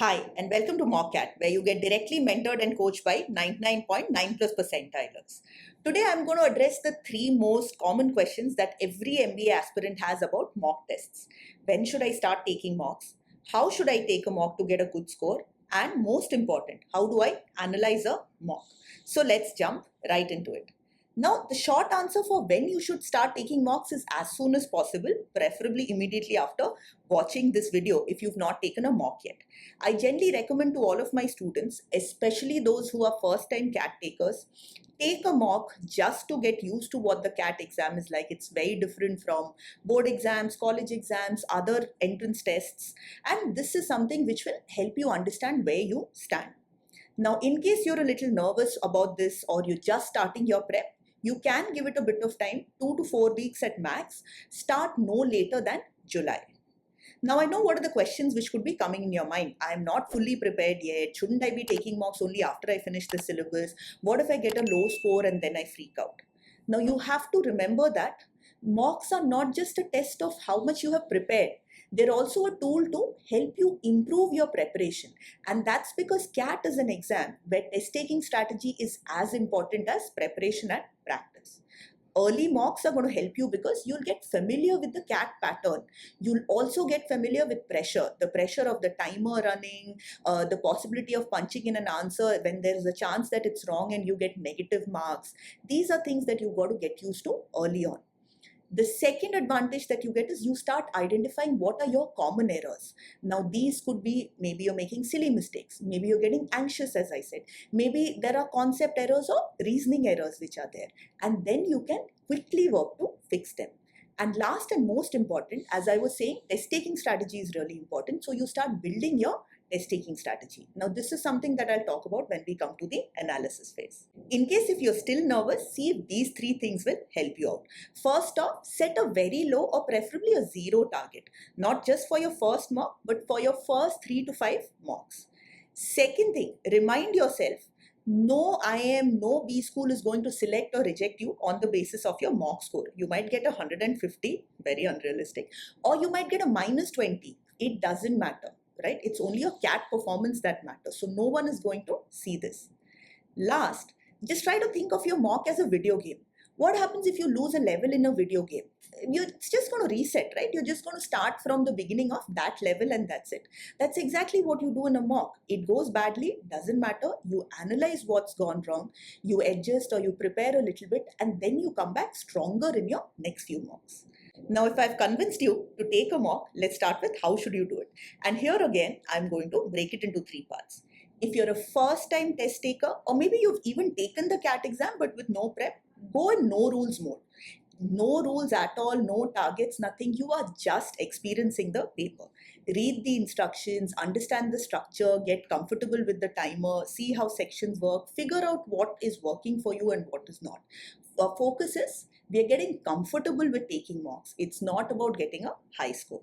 Hi, and welcome to MockCat, where you get directly mentored and coached by 99.9 plus percentilers. Today, I'm going to address the three most common questions that every MBA aspirant has about mock tests. When should I start taking mocks? How should I take a mock to get a good score? And most important, how do I analyze a mock? So let's jump right into it. Now, the short answer for when you should start taking mocks is as soon as possible, preferably immediately after watching this video if you've not taken a mock yet. I generally recommend to all of my students, especially those who are first time CAT takers, take a mock just to get used to what the CAT exam is like. It's very different from board exams, college exams, other entrance tests, and this is something which will help you understand where you stand. Now, in case you're a little nervous about this or you're just starting your prep, you can give it a bit of time, 2 to 4 weeks at max. Start no later than July. Now, I know what are the questions which could be coming in your mind. I am not fully prepared yet. Shouldn't I be taking mocks only after I finish the syllabus? What if I get a low score and then I freak out? Now, you have to remember that mocks are not just a test of how much you have prepared. They're also a tool to help you improve your preparation. And that's because CAT is an exam where test taking strategy is as important as preparation and practice. Early mocks are going to help you because you'll get familiar with the CAT pattern. You'll also get familiar with pressure, the pressure of the timer running, the possibility of punching in an answer when there's a chance that it's wrong and you get negative marks. These are things that you've got to get used to early on. The second advantage that you get is you start identifying what are your common errors. Now, these could be maybe you're making silly mistakes, maybe you're getting anxious, as I said, maybe there are concept errors or reasoning errors which are there, and then you can quickly work to fix them. And last and most important, as I was saying, test taking strategy is really important. So you start building your test taking strategy. Now, this is something that I'll talk about when we come to the analysis phase. In case if you're still nervous, see if these three things will help you out. First off, set a very low or preferably a zero target, not just for your first mock, but for your first 3 to 5 mocks. Second thing, remind yourself, no IIM, no B school is going to select or reject you on the basis of your mock score. You might get 150, very unrealistic, or you might get a -20. It doesn't matter, right? It's only your CAT performance that matters. So no one is going to see this. Last, just try to think of your mock as a video game. What happens if you lose a level in a video game? It's just going to reset, right? You're just going to start from the beginning of that level and that's it. That's exactly what you do in a mock. It goes badly, doesn't matter. You analyze what's gone wrong, you adjust or you prepare a little bit, and then you come back stronger in your next few mocks. Now, if I've convinced you to take a mock, let's start with how should you do it. And here again, I'm going to break it into 3 parts. If you're a first time test taker, or maybe you've even taken the CAT exam but with no prep, go in no rules mode. No rules at all, no targets, nothing. You are just experiencing the paper. Read the instructions, understand the structure, get comfortable with the timer, see how sections work, figure out what is working for you and what is not. Our focus is we are getting comfortable with taking mocks. It's not about getting a high score.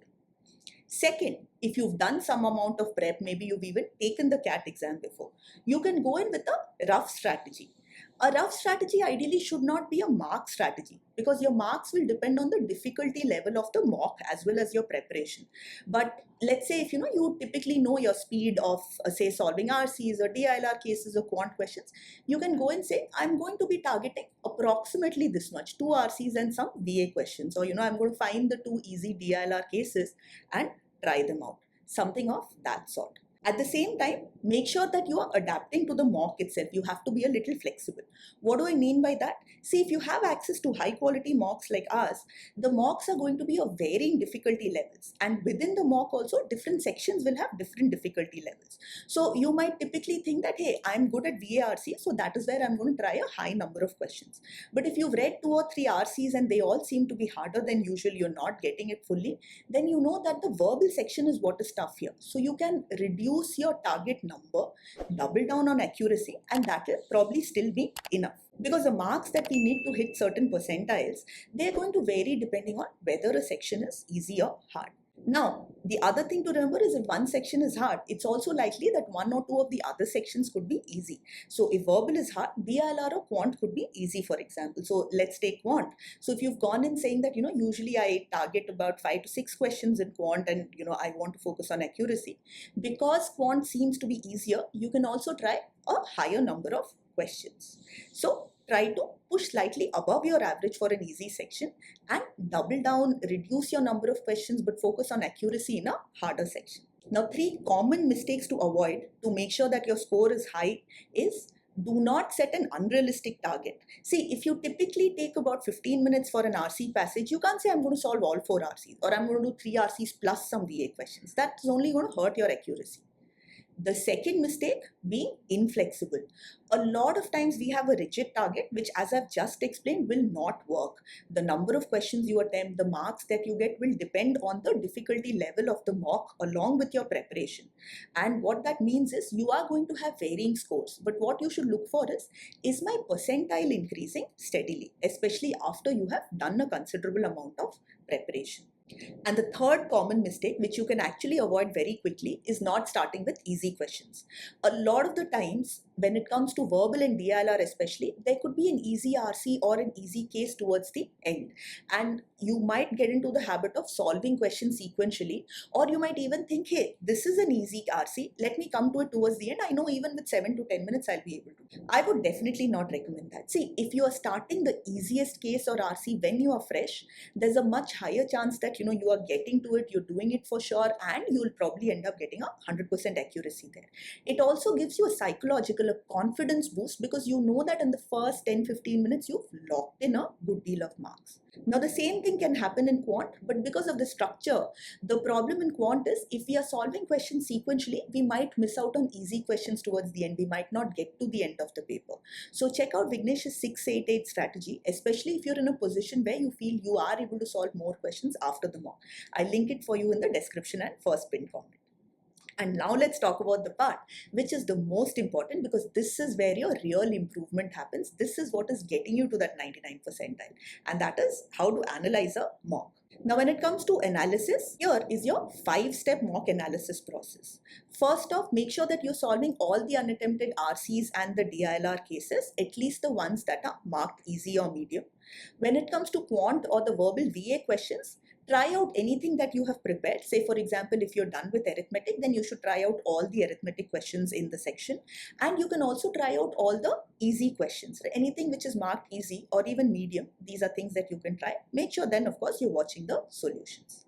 Second, if you've done some amount of prep, maybe you've even taken the CAT exam before, you can go in with a rough strategy. A rough strategy ideally should not be a mark strategy because your marks will depend on the difficulty level of the mock as well as your preparation. But let's say if you typically know your speed of say solving RCs or DILR cases or quant questions, you can go and say I'm going to be targeting approximately this much, 2 RCs and some VA questions, or I'm going to find the 2 easy DILR cases and try them out, something of that sort. At the same time, make sure that you are adapting to the mock itself. You have to be a little flexible. What do I mean by that? See, if you have access to high quality mocks like ours, the mocks are going to be of varying difficulty levels. And within the mock also, different sections will have different difficulty levels. So you might typically think that, hey, I'm good at VARC, so that is where I'm going to try a high number of questions. But if you've read 2 or 3 RCs and they all seem to be harder than usual, you're not getting it fully, then you know that the verbal section is what is tough here. So you can reduce your target number, double down on accuracy, and that will probably still be enough. Because the marks that we need to hit certain percentiles, they're going to vary depending on whether a section is easy or hard. Now, the other thing to remember is if one section is hard, it's also likely that one or two of the other sections could be easy. So if verbal is hard, BILR or quant could be easy, for example. So let's take quant. So if you've gone in saying that, usually I target about 5 to 6 questions in quant and, I want to focus on accuracy. Because quant seems to be easier, you can also try a higher number of questions. So try to push slightly above your average for an easy section and double down, reduce your number of questions, but focus on accuracy in a harder section. Now, 3 common mistakes to avoid to make sure that your score is high is do not set an unrealistic target. See, if you typically take about 15 minutes for an RC passage, you can't say I'm going to solve all 4 RCs or I'm going to do 3 RCs plus some VA questions. That's only going to hurt your accuracy. The second mistake, being inflexible. A lot of times we have a rigid target, which, as I've just explained, will not work. The number of questions you attempt, the marks that you get will depend on the difficulty level of the mock along with your preparation. And what that means is you are going to have varying scores. But what you should look for is my percentile increasing steadily, especially after you have done a considerable amount of preparation. And the third common mistake, which you can actually avoid very quickly, is not starting with easy questions. A lot of the times, when it comes to verbal and DILR especially, there could be an easy RC or an easy case towards the end. And you might get into the habit of solving questions sequentially, or you might even think, hey, this is an easy RC, let me come to it towards the end. I know even with 7 to 10 minutes, I'll be able to. I would definitely not recommend that. See, if you are starting the easiest case or RC when you are fresh, there's a much higher chance that you are getting to it, you're doing it for sure, and you'll probably end up getting 100% accuracy there. It also gives you a psychological confidence boost because you know that in the first 10-15 minutes you've locked in a good deal of marks. Now the same thing can happen in quant, but because of the structure, the problem in quant is if we are solving questions sequentially, we might miss out on easy questions towards the end. We might not get to the end of the paper. So check out Vignesh's 6-8-8 strategy, especially if you're in a position where you feel you are able to solve more questions after the mock. I'll link it for you in the description and first pinned comment. And now let's talk about the part which is the most important, because this is where your real improvement happens. This is what is getting you to that 99 percentile, and that is how to analyze a mock. Now, when it comes to analysis, here is your 5-step mock analysis process. First off, make sure that you're solving all the unattempted RCs and the DILR cases, at least the ones that are marked easy or medium. When it comes to quant or the verbal VA questions, try out anything that you have prepared. Say, for example, if you're done with arithmetic, then you should try out all the arithmetic questions in the section. And you can also try out all the easy questions. Anything which is marked easy or even medium, these are things that you can try. Make sure then, of course, you're watching the solutions.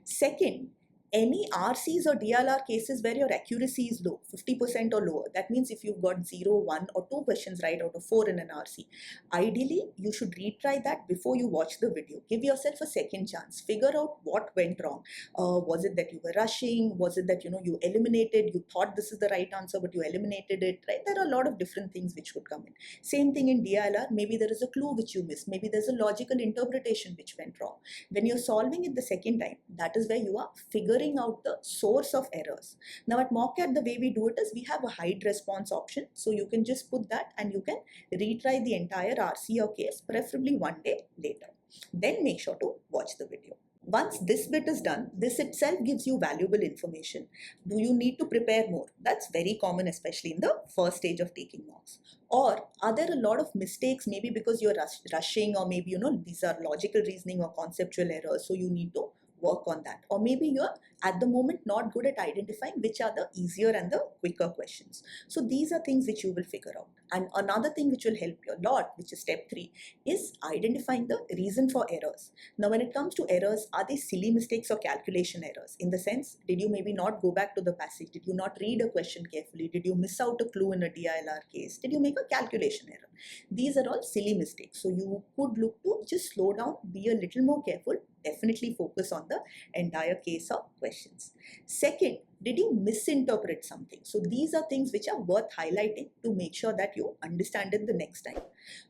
Second, any RCs or DLR cases where your accuracy is low, 50% or lower, that means if you've got 0, 1 or 2 questions right out of 4 in an RC, ideally you should retry that before you watch the video. Give yourself a second chance. Figure out what went wrong. Was it that you were rushing? Was it that you eliminated, you thought this is the right answer but you eliminated it, right? There are a lot of different things which would come in. Same thing in DLR, maybe there is a clue which you missed, maybe there's a logical interpretation which went wrong. When you're solving it the second time, that is where you are figuring out the source of errors. Now at MockCat, the way we do it is we have a hide response option. So you can just put that and you can retry the entire RC or case, preferably one day later. Then make sure to watch the video. Once this bit is done, this itself gives you valuable information. Do you need to prepare more? That's very common, especially in the first stage of taking mocks. Or are there a lot of mistakes, maybe because you're rushing, or maybe these are logical reasoning or conceptual errors, so you need to work on that. Or maybe you're at the moment not good at identifying which are the easier and the quicker questions. So these are things which you will figure out. And another thing which will help you a lot, which is step 3, is identifying the reason for errors. Now when it comes to errors, are they silly mistakes or calculation errors? In the sense, did you maybe not go back to the passage? Did you not read a question carefully? Did you miss out a clue in a DILR case? Did you make a calculation error? These are all silly mistakes. So you could look to just slow down, be a little more careful, definitely focus on the entire case of questions. Second, Did you misinterpret something? So these are things which are worth highlighting to make sure that you understand it the next time.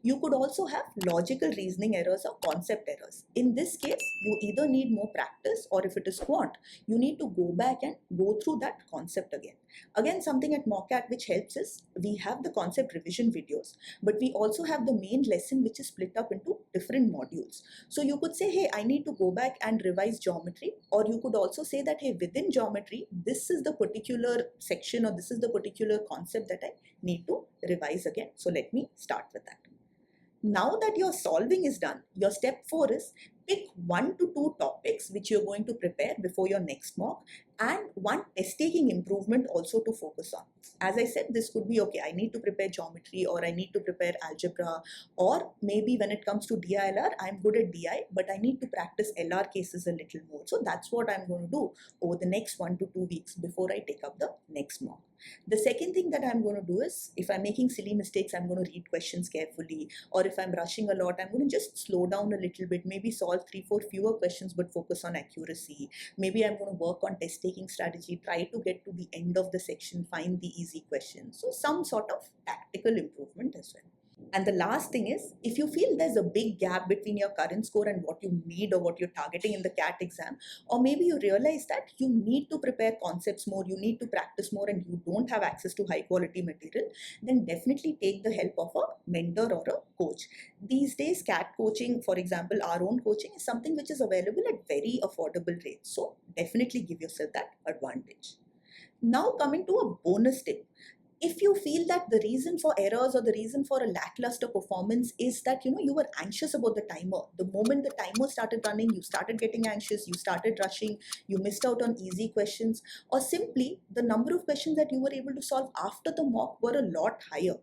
You could also have logical reasoning errors or concept errors. In this case, you either need more practice, or if it is quant, you need to go back and go through that concept again. Again, something at Mockat which helps is we have the concept revision videos, but we also have the main lesson which is split up into different modules. So you could say, hey, I need to go back and revise geometry, or you could also say that, hey, within geometry, this is the particular section or this is the particular concept that I need to revise again. So let me start with that. Now that your solving is done, your step 4 is pick 1 to 2 topics which you're going to prepare before your next mock, and one test taking improvement also to focus on. As I said, this could be, okay, I need to prepare geometry, or I need to prepare algebra, or maybe when it comes to DILR, I'm good at DI, but I need to practice LR cases a little more. So that's what I'm going to do over the next 1 to 2 weeks before I take up the next mock. The second thing that I'm going to do is, if I'm making silly mistakes, I'm going to read questions carefully, or if I'm rushing a lot, I'm going to just slow down a little bit, maybe solve 3-4 fewer questions but focus on accuracy. Maybe I'm going to work on test taking strategy, try to get to the end of the section, find the easy questions. So some sort of tactical improvement as well. And the last thing is, if you feel there's a big gap between your current score and what you need or what you're targeting in the CAT exam, or maybe you realize that you need to prepare concepts more, you need to practice more, and you don't have access to high quality material, then definitely take the help of a mentor or a coach. These days, CAT coaching, for example, our own coaching, is something which is available at very affordable rates. So definitely give yourself that advantage. Now coming to a bonus tip. If you feel that the reason for errors or the reason for a lackluster performance is that you were anxious about the timer, the moment the timer started running, you started getting anxious, you started rushing, you missed out on easy questions, or simply the number of questions that you were able to solve after the mock were a lot higher,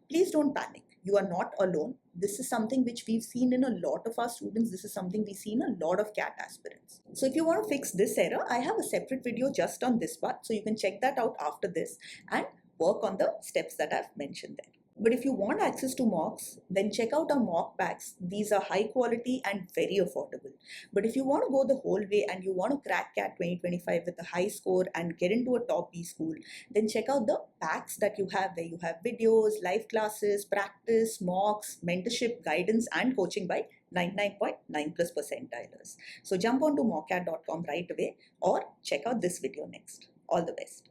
please don't panic. You are not alone. This is something which we've seen in a lot of our students. This is something we see in a lot of CAT aspirants. So if you want to fix this error, I have a separate video just on this part, so you can check that out after this and work on the steps that I've mentioned there. But if you want access to mocks, then check out our mock packs. These are high quality and very affordable. But if you want to go the whole way and you want to crack CAT 2025 with a high score and get into a top B school, then check out the packs that you have, where you have videos, live classes, practice, mocks, mentorship, guidance, and coaching by 99.9+ percentilers. So jump onto mockcat.com right away, or check out this video next. All the best.